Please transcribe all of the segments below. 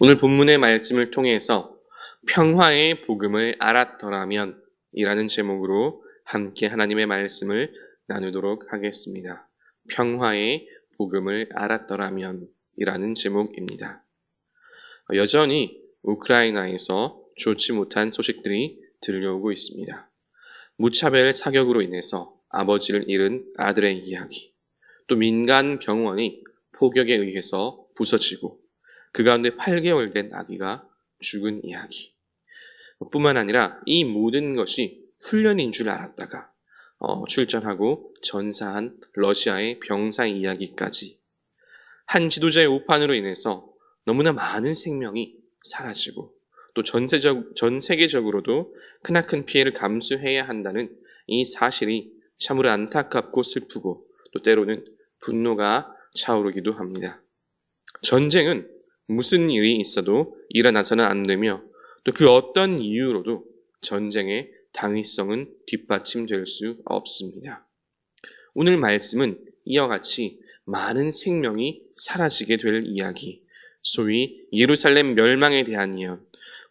오늘 본문의 말씀을 통해서 평화의 복음을 알았더라면 이라는 제목으로 함께 하나님의 말씀을 나누도록 하겠습니다. 평화의 복음을 알았더라면 이라는 제목입니다. 여전히 우크라이나에서 좋지 못한 소식들이 들려오고 있습니다. 무차별 사격으로 인해서 아버지를 잃은 아들의 이야기, 또 민간 병원이 폭격에 의해서 부서지고 그 가운데 8개월 된 아기가 죽은 이야기. 뿐만 아니라 이 모든 것이 훈련인 줄 알았다가 출전하고 전사한 러시아의 병사 이야기까지 한 지도자의 오판으로 인해서 너무나 많은 생명이 사라지고 또 전 세계적으로도 크나큰 피해를 감수해야 한다는 이 사실이 참으로 안타깝고 슬프고 또 때로는 분노가 차오르기도 합니다. 전쟁은 무슨 일이 있어도 일어나서는 안 되며 또 그 어떤 이유로도 전쟁의 당위성은 뒷받침될 수 없습니다. 오늘 말씀은 이와 같이 많은 생명이 사라지게 될 이야기, 소위 예루살렘 멸망에 대한 예언,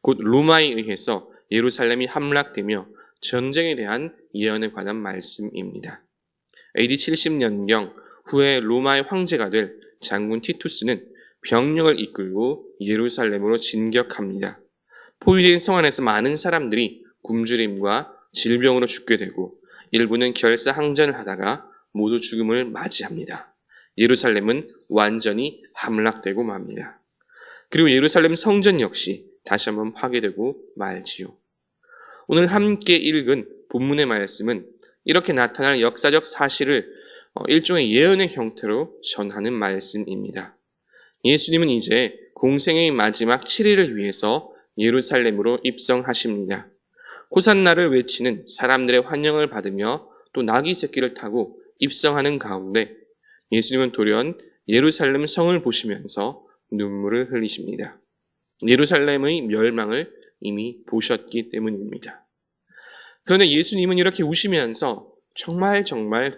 곧 로마에 의해서 예루살렘이 함락되며 전쟁에 대한 예언에 관한 말씀입니다. AD 70년경 후에 로마의 황제가 될 장군 티투스는 병력을 이끌고 예루살렘으로 진격합니다. 포위된 성 안에서 많은 사람들이 굶주림과 질병으로 죽게 되고 일부는 결사항전을 하다가 모두 죽음을 맞이합니다. 예루살렘은 완전히 함락되고 맙니다. 그리고 예루살렘 성전 역시 다시 한번 파괴되고 말지요. 오늘 함께 읽은 본문의 말씀은 이렇게 나타날 역사적 사실을 일종의 예언의 형태로 전하는 말씀입니다. 예수님은 이제 공생의 마지막 7일을 위해서 예루살렘으로 입성하십니다. 호산나를 외치는 사람들의 환영을 받으며 또 나귀 새끼를 타고 입성하는 가운데 예수님은 돌연 예루살렘 성을 보시면서 눈물을 흘리십니다. 예루살렘의 멸망을 이미 보셨기 때문입니다. 그런데 예수님은 이렇게 우시면서 정말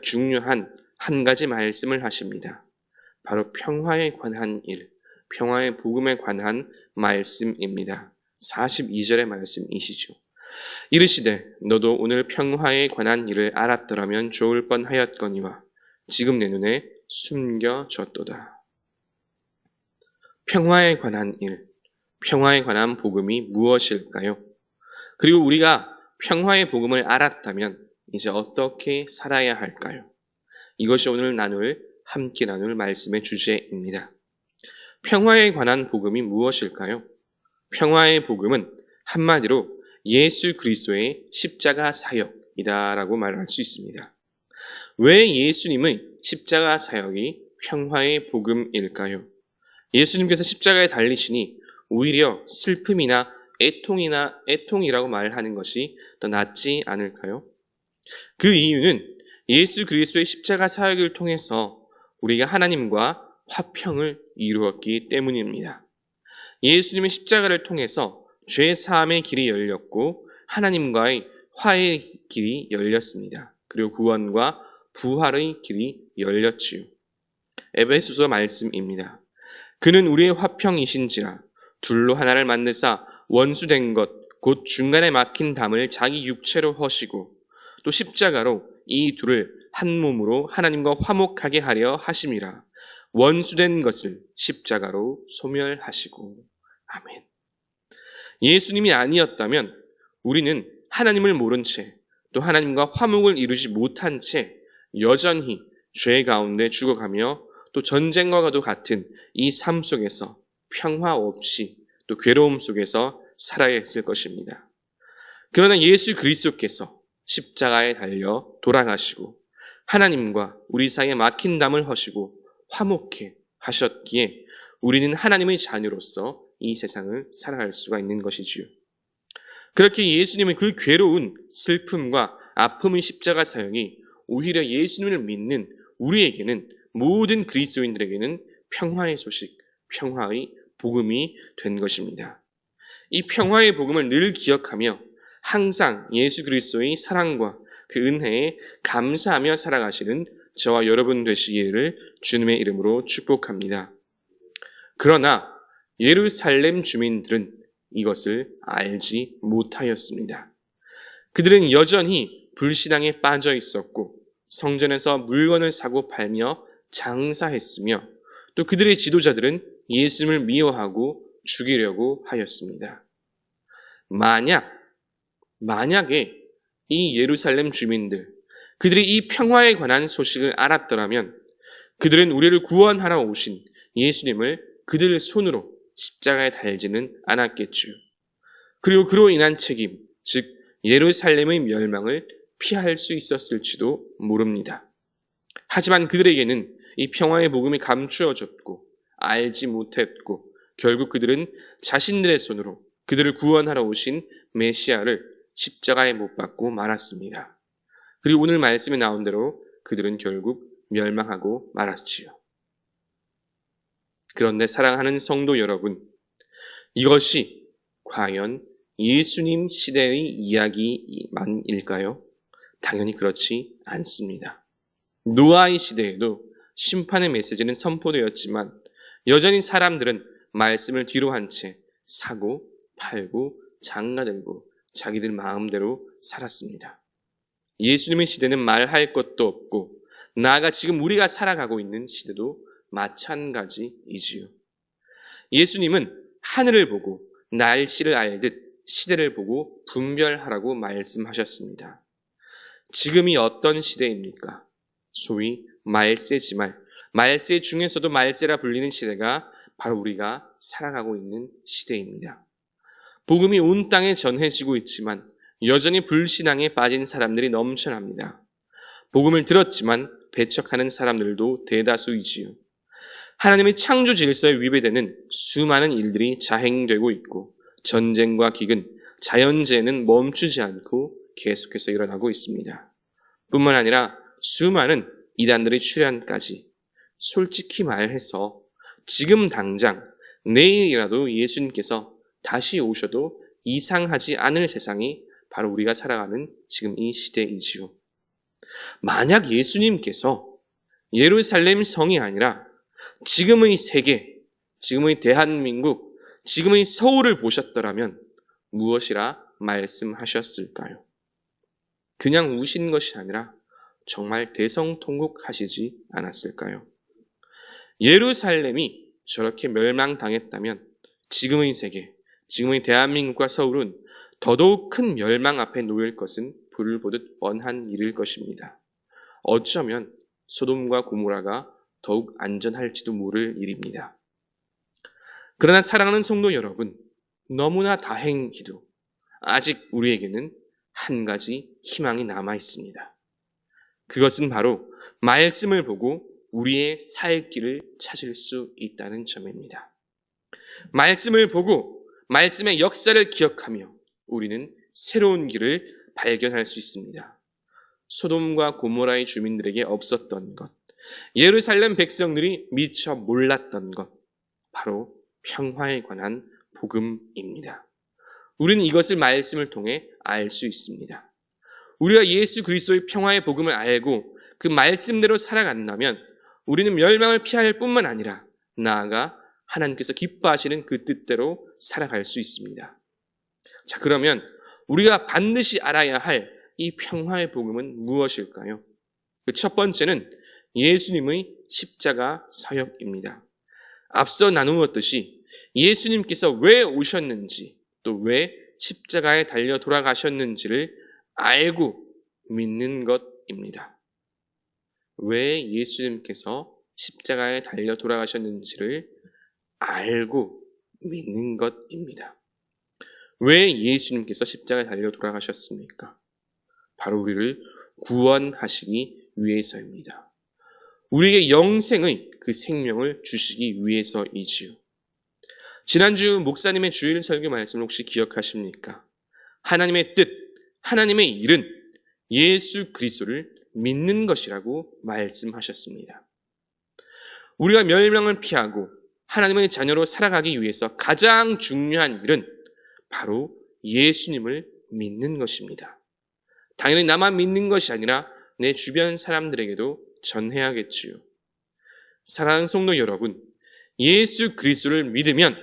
중요한 한 가지 말씀을 하십니다. 바로 평화에 관한 일, 평화의 복음에 관한 말씀입니다. 42절의 말씀이시죠. 이르시되 너도 오늘 평화에 관한 일을 알았더라면 좋을 뻔하였거니와 지금 내 눈에 숨겨졌도다. 평화에 관한 일, 평화에 관한 복음이 무엇일까요? 그리고 우리가 평화의 복음을 알았다면 이제 어떻게 살아야 할까요? 이것이 오늘 함께 나눌 말씀의 주제입니다. 평화에 관한 복음이 무엇일까요? 평화의 복음은 한마디로 예수 그리스도의 십자가 사역이다라고 말할 수 있습니다. 왜 예수님의 십자가 사역이 평화의 복음일까요? 예수님께서 십자가에 달리시니 오히려 슬픔이나 애통이라고 말하는 것이 더 낫지 않을까요? 그 이유는 예수 그리스도의 십자가 사역을 통해서 우리가 하나님과 화평을 이루었기 때문입니다. 예수님의 십자가를 통해서 죄 사함의 길이 열렸고 하나님과의 화해의 길이 열렸습니다. 그리고 구원과 부활의 길이 열렸지요. 에베소서 말씀입니다. 그는 우리의 화평이신지라 둘로 하나를 만드사 원수된 것 곧 중간에 막힌 담을 자기 육체로 허시고 또 십자가로 이 둘을 한 몸으로 하나님과 화목하게 하려 하심이라. 원수된 것을 십자가로 소멸하시고. 아멘. 예수님이 아니었다면 우리는 하나님을 모른 채 또 하나님과 화목을 이루지 못한 채 여전히 죄 가운데 죽어가며 또 전쟁과도 같은 이 삶 속에서 평화 없이 또 괴로움 속에서 살아야 했을 것입니다. 그러나 예수 그리스도께서 십자가에 달려 돌아가시고 하나님과 우리 사이에 막힌 담을 허시고 화목해 하셨기에 우리는 하나님의 자녀로서 이 세상을 살아갈 수가 있는 것이지요. 그렇게 예수님은 그 괴로운 슬픔과 아픔의 십자가 사역이 오히려 예수님을 믿는 우리에게는 모든 그리스도인들에게는 평화의 소식, 평화의 복음이 된 것입니다. 이 평화의 복음을 늘 기억하며 항상 예수 그리스도의 사랑과 그 은혜에 감사하며 살아가시는 저와 여러분 되시기를 주님의 이름으로 축복합니다. 그러나 예루살렘 주민들은 이것을 알지 못하였습니다. 그들은 여전히 불신앙에 빠져 있었고 성전에서 물건을 사고 팔며 장사했으며 또 그들의 지도자들은 예수님을 미워하고 죽이려고 하였습니다. 만약에 이 예루살렘 주민들, 그들이 이 평화에 관한 소식을 알았더라면 그들은 우리를 구원하러 오신 예수님을 그들 손으로 십자가에 달지는 않았겠죠. 그리고 그로 인한 책임, 즉 예루살렘의 멸망을 피할 수 있었을지도 모릅니다. 하지만 그들에게는 이 평화의 복음이 감추어졌고 알지 못했고 결국 그들은 자신들의 손으로 그들을 구원하러 오신 메시아를 십자가에 못 박고 말았습니다. 그리고 오늘 말씀에 나온 대로 그들은 결국 멸망하고 말았지요. 그런데 사랑하는 성도 여러분, 이것이 과연 예수님 시대의 이야기만일까요? 당연히 그렇지 않습니다. 노아의 시대에도 심판의 메시지는 선포되었지만 여전히 사람들은 말씀을 뒤로 한 채 사고 팔고 장가들고 자기들 마음대로 살았습니다. 예수님의 시대는 말할 것도 없고 나아가 지금 우리가 살아가고 있는 시대도 마찬가지이지요. 예수님은 하늘을 보고 날씨를 알듯 시대를 보고 분별하라고 말씀하셨습니다. 지금이 어떤 시대입니까? 소위 말세지말, 말세 중에서도 말세라 불리는 시대가 바로 우리가 살아가고 있는 시대입니다. 복음이 온 땅에 전해지고 있지만 여전히 불신앙에 빠진 사람들이 넘쳐납니다. 복음을 들었지만 배척하는 사람들도 대다수이지요. 하나님의 창조 질서에 위배되는 수많은 일들이 자행되고 있고 전쟁과 기근, 자연재해는 멈추지 않고 계속해서 일어나고 있습니다. 뿐만 아니라 수많은 이단들의 출현까지 솔직히 말해서 지금 당장 내일이라도 예수님께서 다시 오셔도 이상하지 않을 세상이 바로 우리가 살아가는 지금 이 시대이지요. 만약 예수님께서 예루살렘 성이 아니라 지금의 세계, 지금의 대한민국, 지금의 서울을 보셨더라면 무엇이라 말씀하셨을까요? 그냥 우신 것이 아니라 정말 대성통곡하시지 않았을까요? 예루살렘이 저렇게 멸망당했다면 지금의 세계, 지금의 대한민국과 서울은 더더욱 큰 멸망 앞에 놓일 것은 불을 보듯 뻔한 일일 것입니다. 어쩌면 소돔과 고모라가 더욱 안전할지도 모를 일입니다. 그러나 사랑하는 성도 여러분, 너무나 다행히도 아직 우리에게는 한 가지 희망이 남아 있습니다. 그것은 바로 말씀을 보고 우리의 살 길을 찾을 수 있다는 점입니다. 말씀을 보고 말씀의 역사를 기억하며 우리는 새로운 길을 발견할 수 있습니다. 소돔과 고모라의 주민들에게 없었던 것, 예루살렘 백성들이 미처 몰랐던 것, 바로 평화에 관한 복음입니다. 우리는 이것을 말씀을 통해 알 수 있습니다. 우리가 예수 그리스도의 평화의 복음을 알고 그 말씀대로 살아간다면 우리는 멸망을 피할 뿐만 아니라 나아가 하나님께서 기뻐하시는 그 뜻대로 살아갈 수 있습니다. 자, 그러면 우리가 반드시 알아야 할 이 평화의 복음은 무엇일까요? 그 첫 번째는 예수님의 십자가 사역입니다. 앞서 나누었듯이 예수님께서 왜 오셨는지 또 왜 십자가에 달려 돌아가셨는지를 알고 믿는 것입니다. 왜 예수님께서 십자가에 달려 돌아가셨는지를 알고 믿는 것입니다. 왜 예수님께서 십자가에 달려 돌아가셨습니까? 바로 우리를 구원하시기 위해서입니다. 우리에게 영생의 그 생명을 주시기 위해서이지요. 지난주 목사님의 주일 설교 말씀을 혹시 기억하십니까? 하나님의 뜻, 하나님의 일은 예수 그리스도를 믿는 것이라고 말씀하셨습니다. 우리가 멸망을 피하고 하나님의 자녀로 살아가기 위해서 가장 중요한 일은 바로 예수님을 믿는 것입니다. 당연히 나만 믿는 것이 아니라 내 주변 사람들에게도 전해야겠지요. 사랑하는 성도 여러분, 예수 그리스도를 믿으면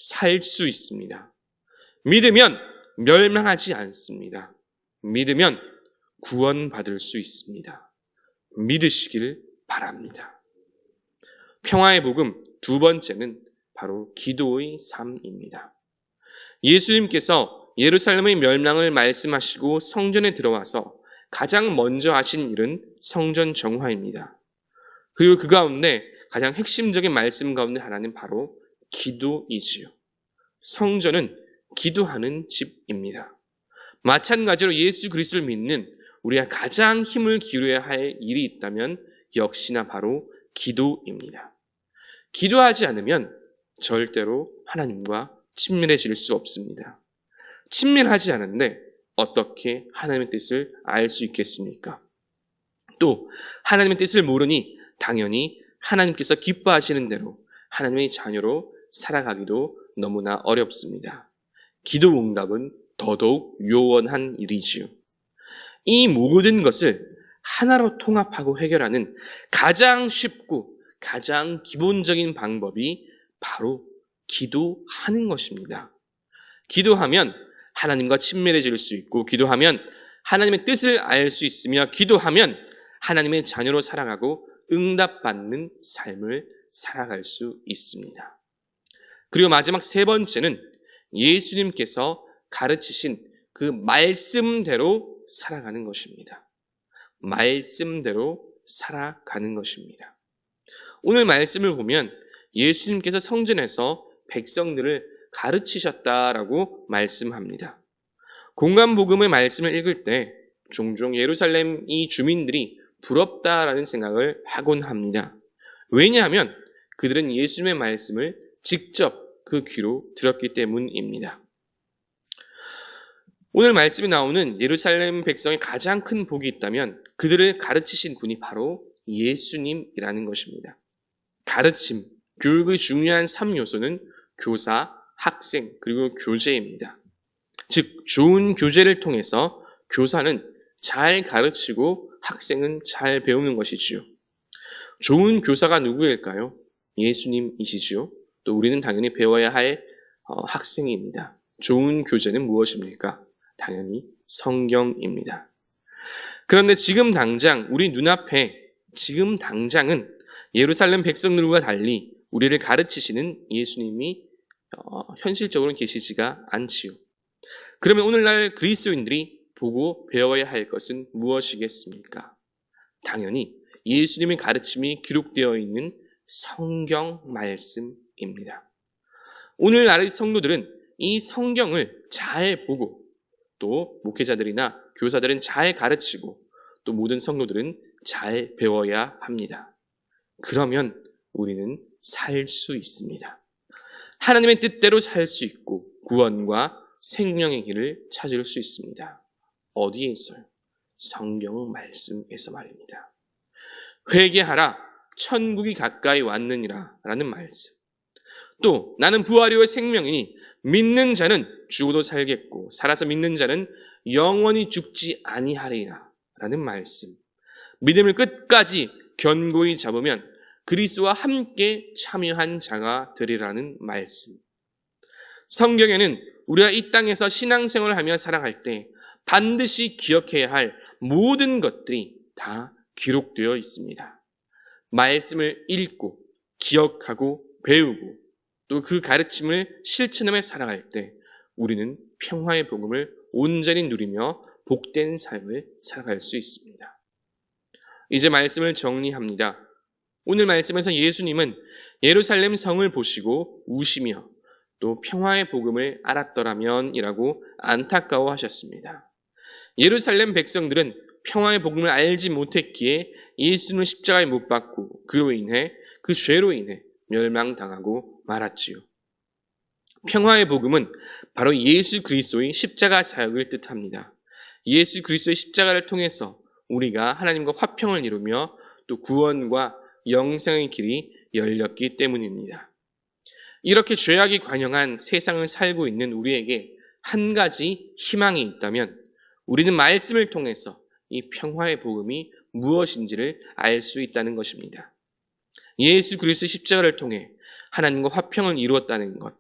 살 수 있습니다. 믿으면 멸망하지 않습니다. 믿으면 구원받을 수 있습니다. 믿으시길 바랍니다. 평화의 복음 두 번째는 바로 기도의 삶입니다. 예수님께서 예루살렘의 멸망을 말씀하시고 성전에 들어와서 가장 먼저 하신 일은 성전 정화입니다. 그리고 그 가운데 가장 핵심적인 말씀 가운데 하나는 바로 기도이지요. 성전은 기도하는 집입니다. 마찬가지로 예수 그리스도를 믿는 우리가 가장 힘을 기울여야 할 일이 있다면 역시나 바로 기도입니다. 기도하지 않으면 절대로 하나님과 친밀해질 수 없습니다. 친밀하지 않은데 어떻게 하나님의 뜻을 알 수 있겠습니까? 또 하나님의 뜻을 모르니 당연히 하나님께서 기뻐하시는 대로 하나님의 자녀로 살아가기도 너무나 어렵습니다. 기도 응답은 더더욱 요원한 일이지요. 이 모든 것을 하나로 통합하고 해결하는 가장 쉽고 가장 기본적인 방법이 바로 기도하는 것입니다. 기도하면 하나님과 친밀해질 수 있고, 기도하면 하나님의 뜻을 알 수 있으며, 기도하면 하나님의 자녀로 살아가고 응답받는 삶을 살아갈 수 있습니다. 그리고 마지막 세 번째는 예수님께서 가르치신 그 말씀대로 살아가는 것입니다. 말씀대로 살아가는 것입니다. 오늘 말씀을 보면 예수님께서 성전에서 백성들을 가르치셨다라고 말씀합니다. 공간복음의 말씀을 읽을 때 종종 예루살렘 이 주민들이 부럽다라는 생각을 하곤 합니다. 왜냐하면 그들은 예수님의 말씀을 직접 그 귀로 들었기 때문입니다. 오늘 말씀에 나오는 예루살렘 백성의 가장 큰 복이 있다면 그들을 가르치신 분이 바로 예수님이라는 것입니다. 가르침, 교육의 중요한 3요소는 교사, 학생, 그리고 교재입니다. 즉, 좋은 교재를 통해서 교사는 잘 가르치고 학생은 잘 배우는 것이지요. 좋은 교사가 누구일까요? 예수님이시지요. 또 우리는 당연히 배워야 할 학생입니다. 좋은 교재는 무엇입니까? 당연히 성경입니다. 그런데 지금 당장 우리 눈앞에 지금 당장은 예루살렘 백성들과 달리 우리를 가르치시는 예수님이 현실적으로 계시지가 않지요. 그러면 오늘날 그리스도인들이 보고 배워야 할 것은 무엇이겠습니까? 당연히 예수님의 가르침이 기록되어 있는 성경 말씀입니다. 오늘날의 성도들은 이 성경을 잘 보고 또 목회자들이나 교사들은 잘 가르치고 또 모든 성도들은 잘 배워야 합니다. 그러면 우리는 살 수 있습니다. 하나님의 뜻대로 살 수 있고 구원과 생명의 길을 찾을 수 있습니다. 어디에 있어요? 성경 말씀에서 말입니다. 회개하라, 천국이 가까이 왔느니라 라는 말씀. 또 나는 부활이요 생명이니 믿는 자는 죽어도 살겠고 살아서 믿는 자는 영원히 죽지 아니하리라 라는 말씀. 믿음을 끝까지 견고히 잡으면 그리스도와 함께 참여한 자가 되리라는 말씀. 성경에는 우리가 이 땅에서 신앙생활을 하며 살아갈 때 반드시 기억해야 할 모든 것들이 다 기록되어 있습니다. 말씀을 읽고 기억하고 배우고 또 그 가르침을 실천하며 살아갈 때 우리는 평화의 복음을 온전히 누리며 복된 삶을 살아갈 수 있습니다. 이제 말씀을 정리합니다. 오늘 말씀에서 예수님은 예루살렘 성을 보시고 우시며 또 평화의 복음을 알았더라면 이라고 안타까워하셨습니다. 예루살렘 백성들은 평화의 복음을 알지 못했기에 예수님을 십자가에 못 박고 그로 인해 그 죄로 인해 멸망당하고 말았지요. 평화의 복음은 바로 예수 그리스도의 십자가 사역을 뜻합니다. 예수 그리스도의 십자가를 통해서 우리가 하나님과 화평을 이루며 또 구원과 영생의 길이 열렸기 때문입니다. 이렇게 죄악이 관영한 세상을 살고 있는 우리에게 한 가지 희망이 있다면 우리는 말씀을 통해서 이 평화의 복음이 무엇인지를 알 수 있다는 것입니다. 예수 그리스도의 십자가를 통해 하나님과 화평을 이루었다는 것,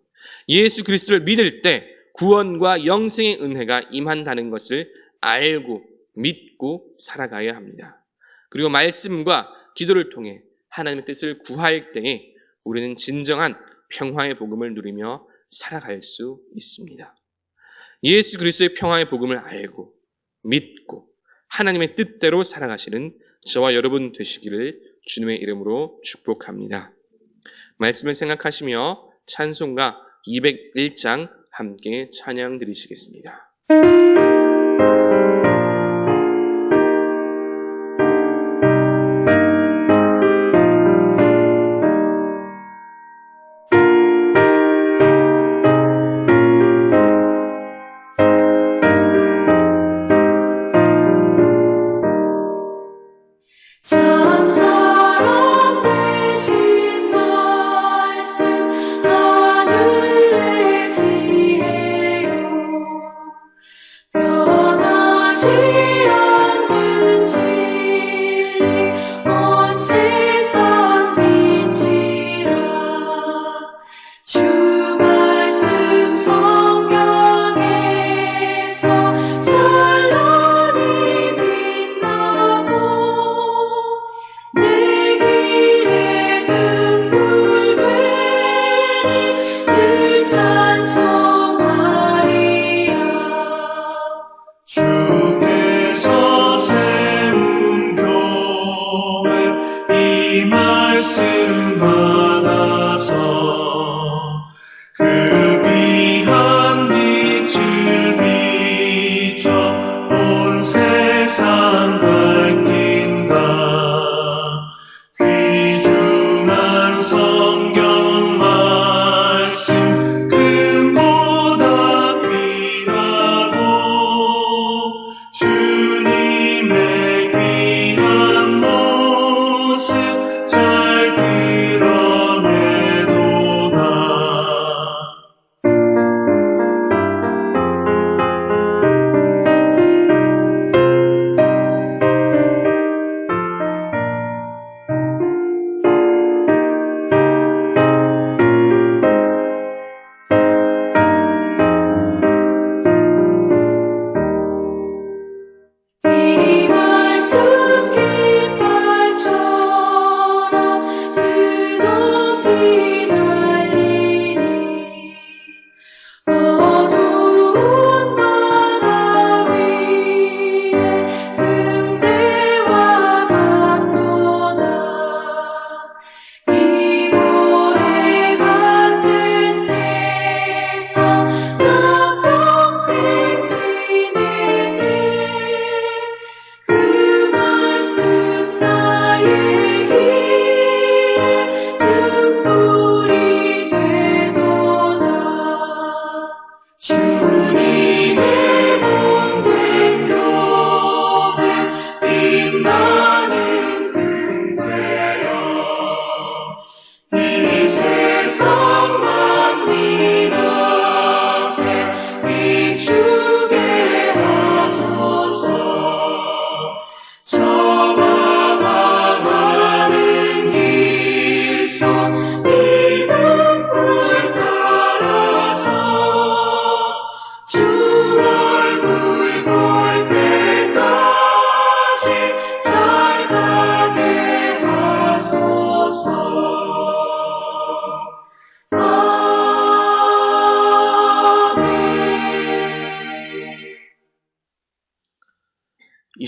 예수 그리스도를 믿을 때 구원과 영생의 은혜가 임한다는 것을 알고 믿고 살아가야 합니다. 그리고 말씀과 기도를 통해 하나님의 뜻을 구할 때에 우리는 진정한 평화의 복음을 누리며 살아갈 수 있습니다. 예수 그리스도의 평화의 복음을 알고 믿고 하나님의 뜻대로 살아가시는 저와 여러분 되시기를 주님의 이름으로 축복합니다. 말씀을 생각하시며 찬송가 201장 함께 찬양 드리시겠습니다.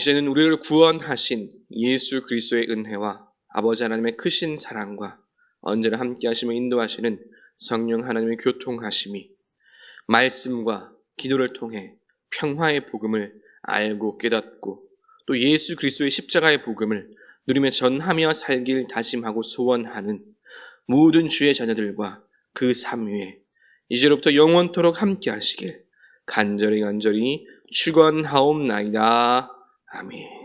이제는 우리를 구원하신 예수 그리스도의 은혜와 아버지 하나님의 크신 사랑과 언제나 함께 하시며 인도하시는 성령 하나님의 교통하심이 말씀과 기도를 통해 평화의 복음을 알고 깨닫고 또 예수 그리스도의 십자가의 복음을 누리며 전하며 살길 다짐하고 소원하는 모든 주의 자녀들과 그 삶 위에 이제로부터 영원토록 함께 하시길 간절히 축원하옵나이다. 아멘.